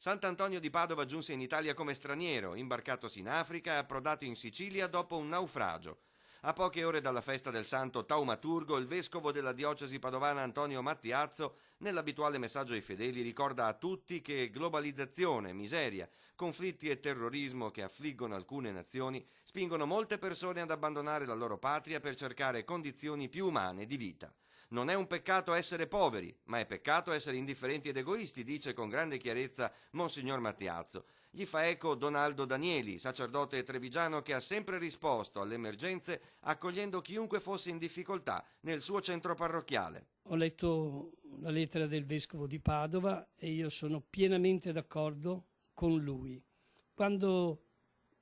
Sant'Antonio di Padova giunse in Italia come straniero, imbarcatosi in Africa e approdato in Sicilia dopo un naufragio. A poche ore dalla festa del santo taumaturgo, il vescovo della diocesi padovana Antonio Mattiazzo, nell'abituale messaggio ai fedeli, ricorda a tutti che globalizzazione, miseria, conflitti e terrorismo che affliggono alcune nazioni spingono molte persone ad abbandonare la loro patria per cercare condizioni più umane di vita. Non è un peccato essere poveri, ma è peccato essere indifferenti ed egoisti, dice con grande chiarezza Monsignor Mattiazzo. Gli fa eco Donaldo Danieli, sacerdote trevigiano che ha sempre risposto alle emergenze accogliendo chiunque fosse in difficoltà nel suo centro parrocchiale. Ho letto la lettera del vescovo di Padova e io sono pienamente d'accordo con lui. Quando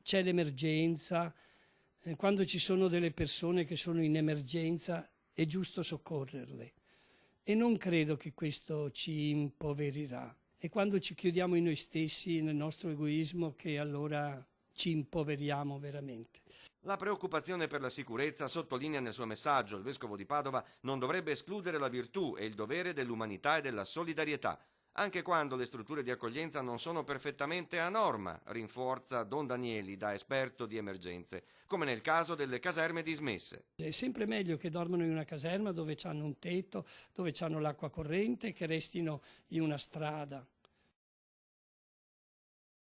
c'è l'emergenza, quando ci sono delle persone che sono in emergenza, è giusto soccorrerle e non credo che questo ci impoverirà. È quando ci chiudiamo in noi stessi, nel nostro egoismo, che allora ci impoveriamo veramente. La preoccupazione per la sicurezza, sottolinea nel suo messaggio il vescovo di Padova, non dovrebbe escludere la virtù e il dovere dell'umanità e della solidarietà, anche quando le strutture di accoglienza non sono perfettamente a norma, rinforza Don Danieli da esperto di emergenze, come nel caso delle caserme dismesse. È sempre meglio che dormano in una caserma dove hanno un tetto, dove hanno l'acqua corrente, che restino in una strada.